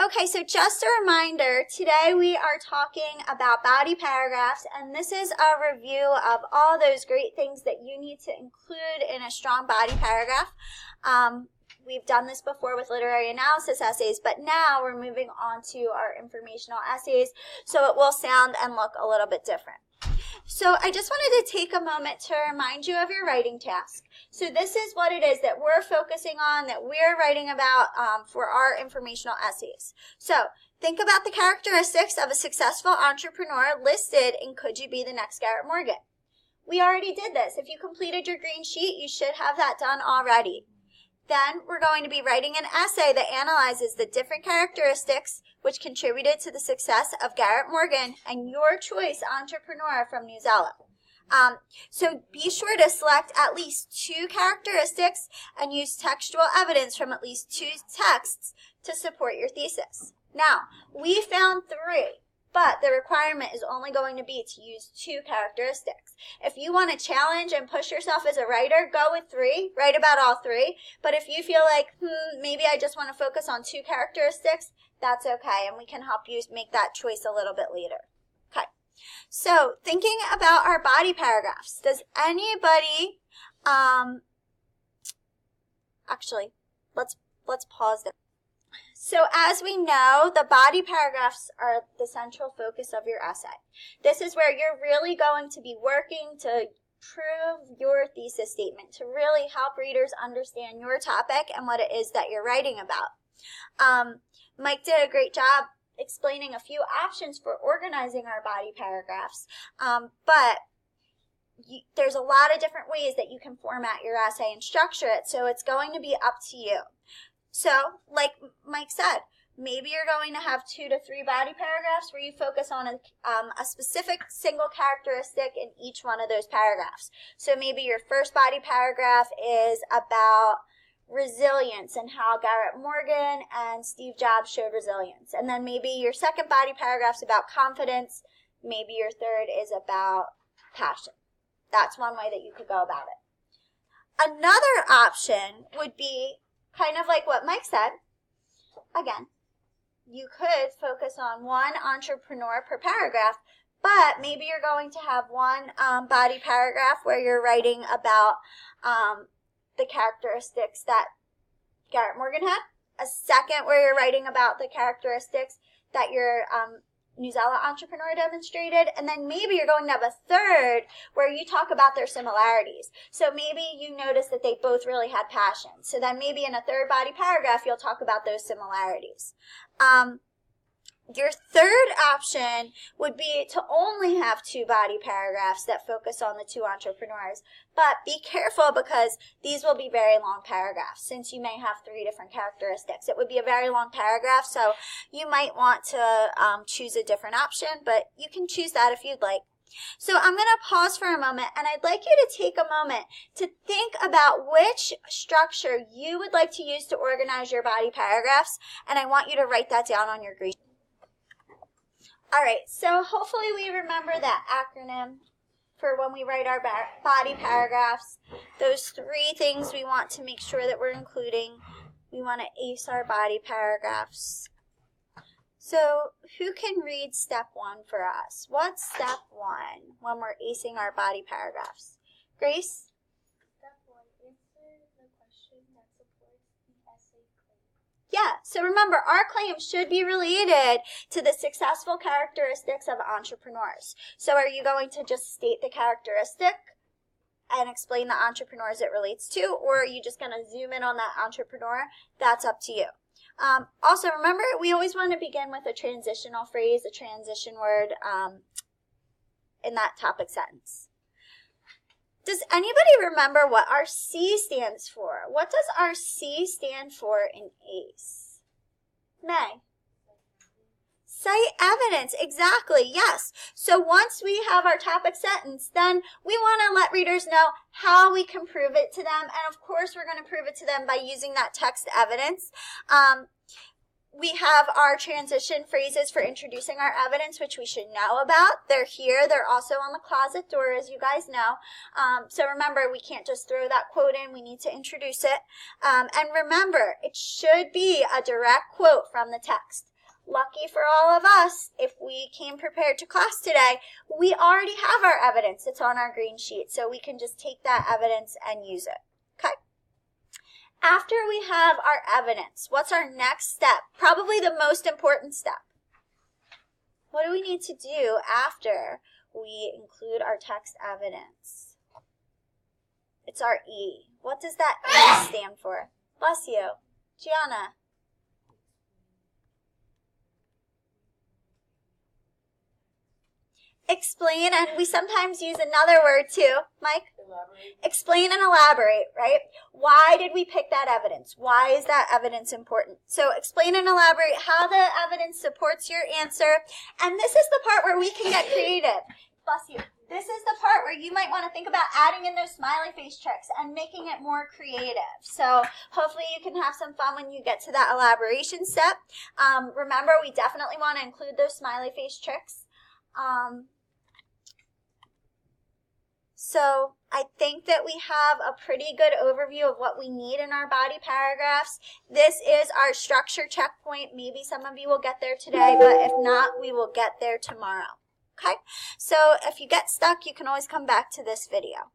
Okay, so just a reminder, today we are talking about body paragraphs, and this is a review of all those great things that you need to include in a strong body paragraph. We've done this before with literary analysis essays, but now we're moving on to our informational essays, so it will sound and look a little bit different. So I just wanted to take a moment to remind you of your writing task. So this is what it is that we're focusing on, that we're writing about for our informational essays. So think about the characteristics of a successful entrepreneur listed in Could You Be the Next Garrett Morgan? We already did this. If you completed your green sheet, you should have that done already. Then we're going to be writing an essay that analyzes the different characteristics which contributed to the success of Garrett Morgan and your choice entrepreneur from New Zealand. So be sure to select at least 2 characteristics and use textual evidence from at least 2 texts to support your thesis. Now, we found 3. But the requirement is only going to be to use 2 characteristics. If you want to challenge and push yourself as a writer, go with 3, write about all 3. But if you feel like, maybe I just want to focus on 2 characteristics, that's okay, and we can help you make that choice a little bit later. Okay, so thinking about our body paragraphs, does anybody, actually, let's pause there. So as we know, the body paragraphs are the central focus of your essay. This is where you're really going to be working to prove your thesis statement, to really help readers understand your topic and what it is that you're writing about. Mike did a great job explaining a few options for organizing our body paragraphs, but there's a lot of different ways that you can format your essay and structure it, so it's going to be up to you. So, like Mike said, maybe you're going to have 2 to 3 body paragraphs where you focus on a specific single characteristic in each one of those paragraphs. So maybe your first body paragraph is about resilience and how Garrett Morgan and Steve Jobs showed resilience. And then maybe your second body paragraph is about confidence. Maybe your third is about passion. That's one way that you could go about it. Another option would be kind of like what Mike said. Again, you could focus on 1 entrepreneur per paragraph, but maybe you're going to have 1 body paragraph where you're writing about the characteristics that Garrett Morgan had, a second where you're writing about the characteristics that your New Zealand entrepreneur demonstrated, and then maybe you're going to have a third where you talk about their similarities. So maybe you notice that they both really had passion. So then maybe in a third body paragraph, you'll talk about those similarities. Your third option would be to only have 2 body paragraphs that focus on the 2 entrepreneurs. But be careful because these will be very long paragraphs since you may have 3 different characteristics. It would be a very long paragraph, so you might want to choose a different option, but you can choose that if you'd like. So I'm going to pause for a moment, and I'd like you to take a moment to think about which structure you would like to use to organize your body paragraphs, and I want you to write that down on your green sheet. All right, so hopefully we remember that acronym for when we write our body paragraphs. Those 3 things we want to make sure that we're including. We want to ace our body paragraphs. So who can read step 1 for us? What's step 1 when we're acing our body paragraphs? Grace? Step 1, answer the question that supports the essay claim. Yeah, so remember, our claim should be related to the successful characteristics of entrepreneurs. So are you going to just state the characteristic and explain the entrepreneurs it relates to, or are you just going to zoom in on that entrepreneur? That's up to you. Also, remember, we always want to begin with a transitional phrase, a transition word in that topic sentence. Does anybody remember what our C stands for? What does our C stand for in ACE? May. Cite evidence, exactly, yes. So once we have our topic sentence, then we want to let readers know how we can prove it to them. And of course, we're going to prove it to them by using that text evidence. We have our transition phrases for introducing our evidence, which we should know about. They're here. They're also on the closet door, as you guys know. So remember, we can't just throw that quote in. We need to introduce it. And remember, it should be a direct quote from the text. Lucky for all of us, if we came prepared to class today, we already have our evidence. It's on our green sheet, so we can just take that evidence and use it. Okay? After we have our evidence, what's our next step? Probably the most important step. What do we need to do after we include our text evidence? It's our E. What does that E stand for? Bless you. Gianna. Explain, and we sometimes use another word too. Mike? Elaborate. Explain and elaborate, right? Why did we pick that evidence? Why is that evidence important? So explain and elaborate how the evidence supports your answer. And this is the part where we can get creative. Bless you. This is the part where you might want to think about adding in those smiley face tricks and making it more creative. So hopefully you can have some fun when you get to that elaboration step. Remember, we definitely want to include those smiley face tricks. So I think that we have a pretty good overview of what we need in our body paragraphs. This is our structure checkpoint. Maybe some of you will get there today, but if not, we will get there tomorrow. Okay? So if you get stuck, you can always come back to this video.